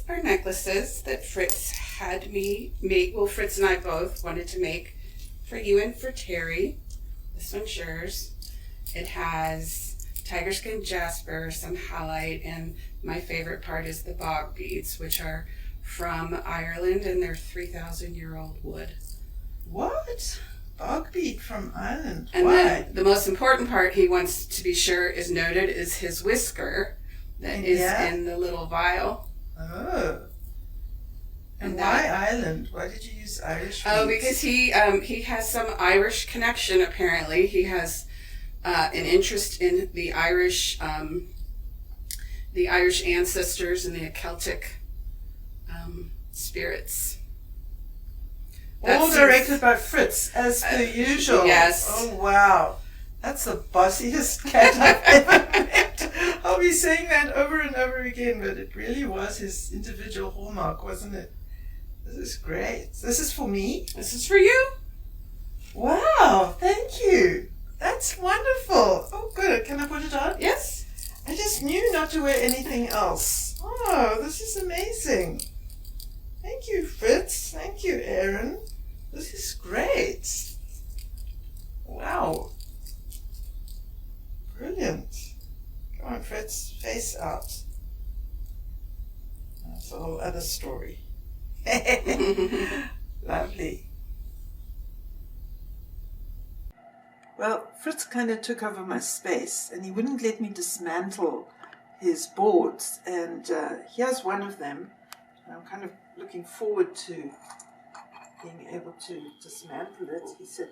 are necklaces that Fritz had me make. Well, Fritz and I both wanted to make for you and for Terry. This one's yours. It has tiger skin jasper, some halite, and my favorite part is the bog beads, which are from Ireland, and they're 3,000-year-old wood. What? Bog bead from Ireland? And Why? then the most important part he wants to be sure is noted is his whisker that is in the little vial. Oh. And why Ireland? Why did you use Irish beads? Oh, because he has some Irish connection, apparently. He has an interest in the Irish ancestors and the Celtic spirits. All directed by Fritz, as per usual. Yes. Oh, wow. That's the bossiest cat I've ever met. I'll be saying that over and over again, but it really was his individual hallmark, wasn't it? This is great. This is for me? This is for you. Wow, thank you. That's wonderful. Oh, good. Can I put it on? Yes. I just knew not to wear anything else. Oh, this is amazing. Thank you, Fritz. Thank you, Aaron. This is great. Wow. Brilliant. Come on, Fritz. Face out. That's a whole other story. Lovely. Well, Fritz kind of took over my space, and he wouldn't let me dismantle his boards. And here's one of them. I'm kind of looking forward to being able to dismantle it. He said,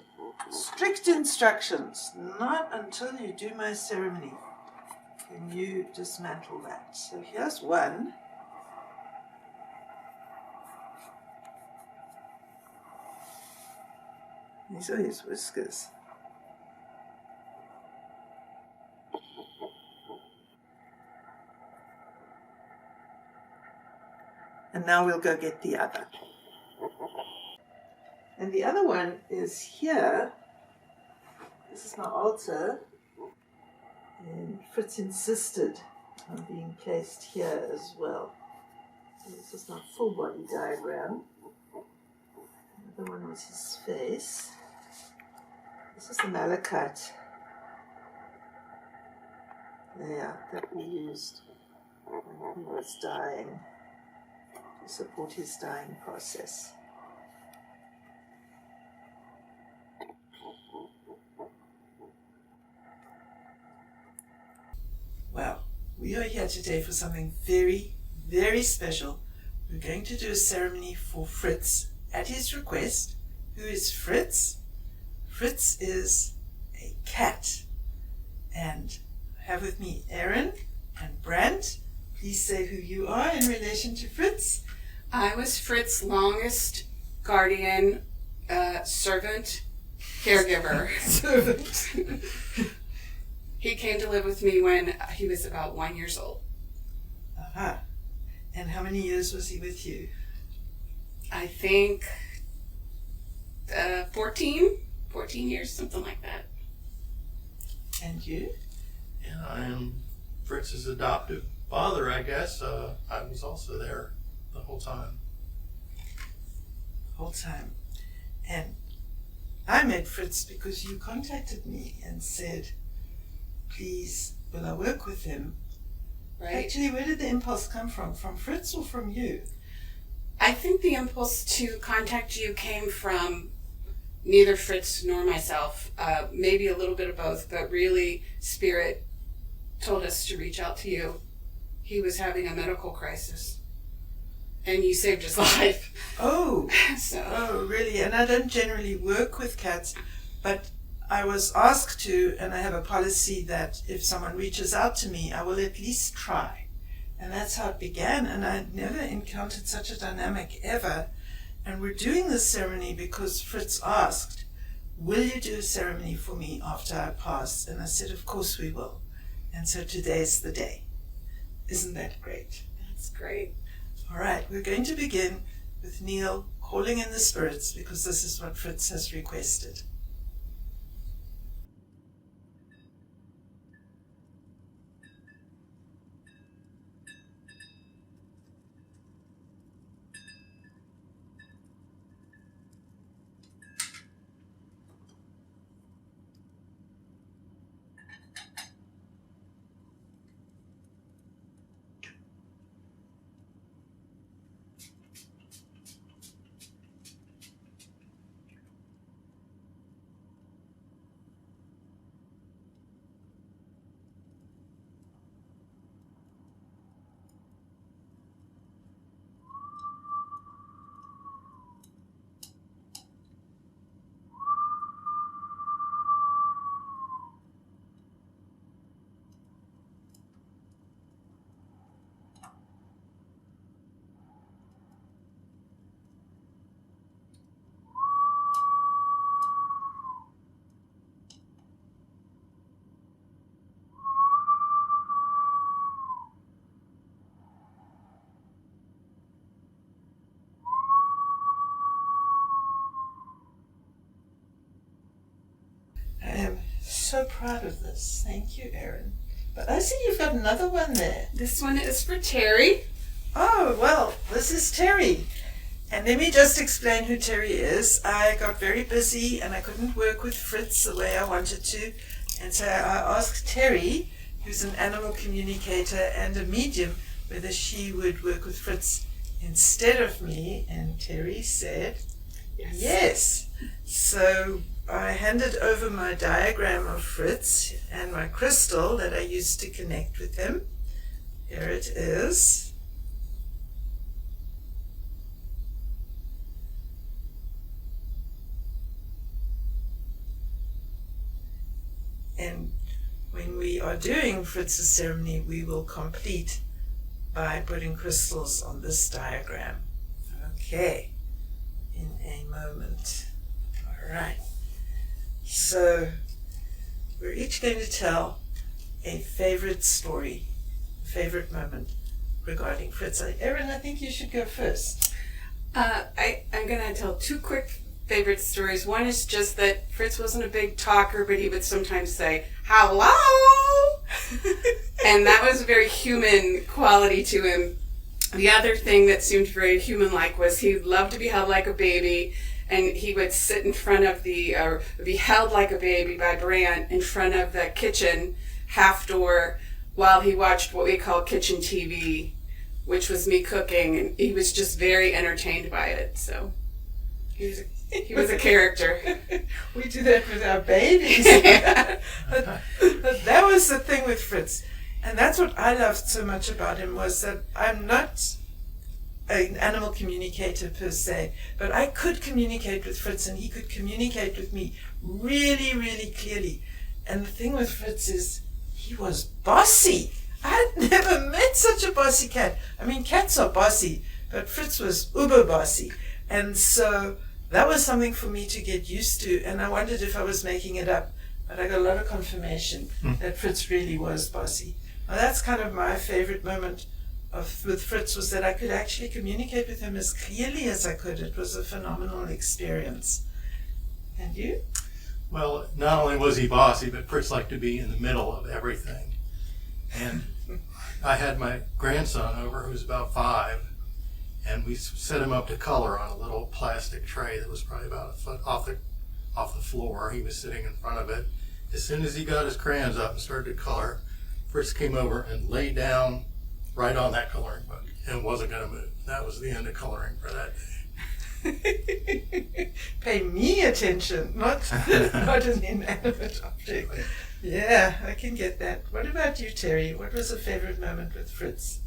strict instructions, not until you do my ceremony can you dismantle that. So here's one. These are his whiskers. And now we'll go get the other. And the other one is here. This is my altar. And Fritz insisted on being placed here as well. So this is my full body diagram. The other one was his face. This is the malachite layer that we used when he was dying, to support his dying process. Well, we are here today for something very, very special. We're going to do a ceremony for Fritz at his request. Who is Fritz? Fritz is a cat. And I have with me Aaron and Brant. Please say who you are in relation to Fritz. I was Fritz's longest guardian, servant, caregiver. Servant. He came to live with me when he was about 1 year old. Aha. And how many years was he with you? I think 14 years, something like that. And you? And I am Fritz's adoptive father, I guess. I was also there the whole time. Whole time. And I met Fritz because you contacted me and said, please, will I work with him? Right. Actually, where did the impulse come from? From Fritz or from you? I think the impulse to contact you came from neither Fritz nor myself. Maybe a little bit of both, but really Spirit told us to reach out to you. He was having a medical crisis, and you saved his life. Oh, So. oh, really? And I don't generally work with cats, but I was asked to, and I have a policy that if someone reaches out to me, I will at least try. And that's how it began, and I'd never encountered such a dynamic ever. And we're doing this ceremony because Fritz asked, will you do a ceremony for me after I pass? And I said, of course we will. And so today's the day. Isn't that great? That's great. All right, we're going to begin with Neil calling in the spirits because this is what Fritz has requested. proud of this. Thank you, Erin. But I see you've got another one there. This one is for Terry. Oh, well, this is Terry. And let me just explain who Terry is. I got very busy and I couldn't work with Fritz the way I wanted to. And so I asked Terry, who's an animal communicator and a medium, whether she would work with Fritz instead of me. And Terry said, yes. So I handed over my diagram of Fritz and my crystal that I used to connect with him. Here it is. And when we are doing Fritz's ceremony, we will complete by putting crystals on this diagram. Okay, in a moment. All right. So we're each going to tell a favorite story, a favorite moment regarding Fritz. Erin, I think you should go first. I'm going to tell two quick favorite stories. One is just that Fritz wasn't a big talker, but he would sometimes say, hello! And that was a very human quality to him. The other thing that seemed very human-like was he loved to be held like a baby, and he would sit in front of be held like a baby by Brant in front of the kitchen half door while he watched what we call kitchen TV, which was me cooking, and he was just very entertained by it. So he was a character. We do that with our babies. but that was the thing with Fritz. And that's what I loved so much about him, was that I'm not an animal communicator per se, but I could communicate with Fritz and he could communicate with me really, really clearly. And the thing with Fritz is he was bossy. I had never met such a bossy cat. I mean, cats are bossy, but Fritz was uber bossy. And so that was something for me to get used to, and I wondered if I was making it up, but I got a lot of confirmation that Fritz really was bossy. Now that's kind of my favorite moment with Fritz, was that I could actually communicate with him as clearly as I could. It was a phenomenal experience. And you? Well, not only was he bossy, but Fritz liked to be in the middle of everything. And I had my grandson over, who was about 5, and we set him up to color on a little plastic tray that was probably about a foot off the floor. He was sitting in front of it. As soon as he got his crayons up and started to color, Fritz came over and laid down right on that coloring book and wasn't going to move. That was the end of coloring for that day. Pay me attention, not an inanimate object. Yeah, I can get that. What about you, Terry? What was a favorite moment with Fritz?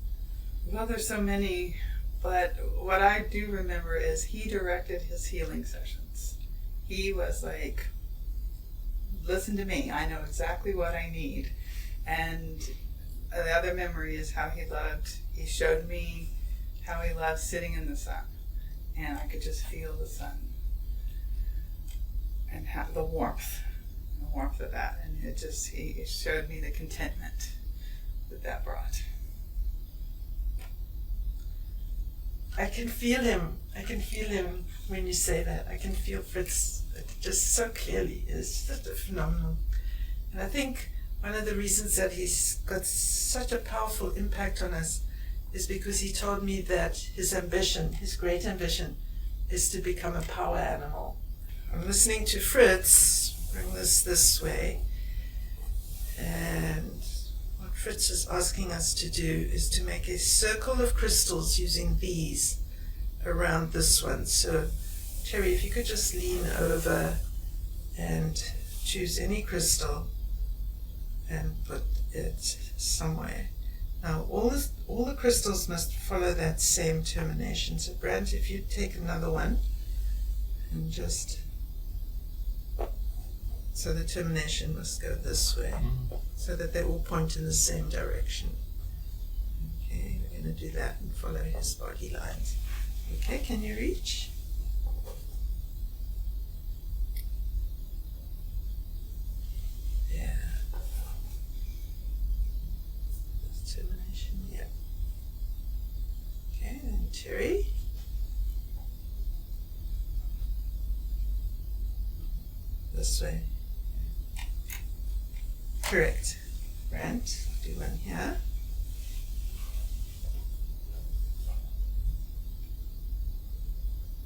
Well, there's so many, but what I do remember is he directed his healing sessions. He was like, listen to me, I know exactly what I need. And the other memory is how he showed me how he loved sitting in the sun. And I could just feel the sun and the warmth of that. And he showed me the contentment that brought. I can feel him. I can feel him when you say that. I can feel Fritz just so clearly. It's just a phenomenal. And I think one of the reasons that he's got such a powerful impact on us is because he told me that his ambition, his great ambition, is to become a power animal. I'm listening to Fritz. Bring this way. And what Fritz is asking us to do is to make a circle of crystals using these around this one. So, Terry, if you could just lean over and choose any crystal and put it somewhere. Now, all the crystals must follow that same termination. So, Brant, if you take another one and just... So the termination must go this way, so that they all point in the same direction. Okay, we're going to do that and follow his body lines. Okay, can you reach? Yeah. This termination, yeah. Okay, then Terry. This way. Correct. Brent, do one here.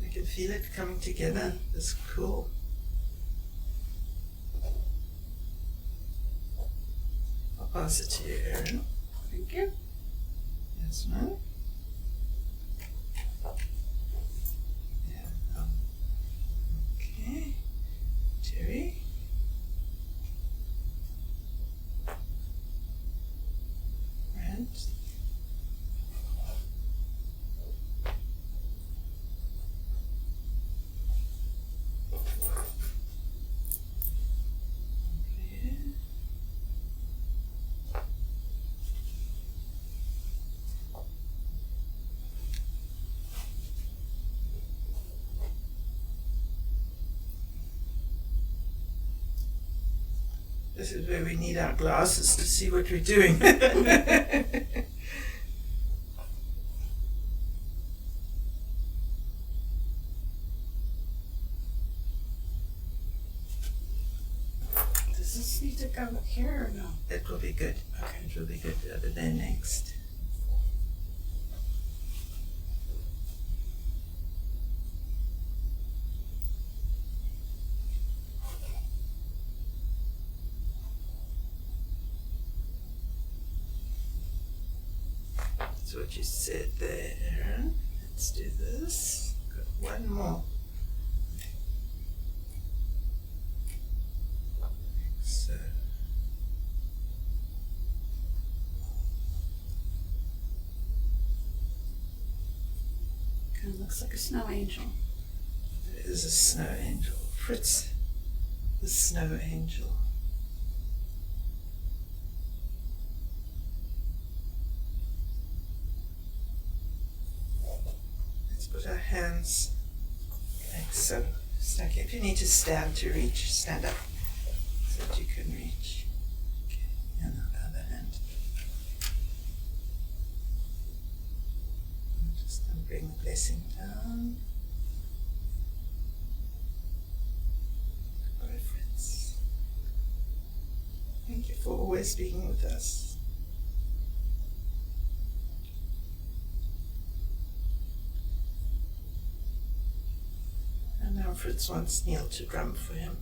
I can feel it coming together. It's cool. I'll pass it to you, Erin. Thank you. Yes, ma'am. Yeah. Okay. Terry. Brent. Okay. This is where we need our glasses to see what we're doing. Does this need to go here or no? It will be good. Okay, it will be good over there next. That's what you said there, Erin. Let's do this. Got one more. So. Kind of looks like a snow angel. There is a snow angel. Fritz, the snow angel. Let's put our hands like so. Stuck. If you need to stand to reach, stand up so that you can reach. Okay, and the other hand. Just bring the blessing down. All right, Fritz. Thank you for always being with us. And now Fritz wants Neil to drum for him.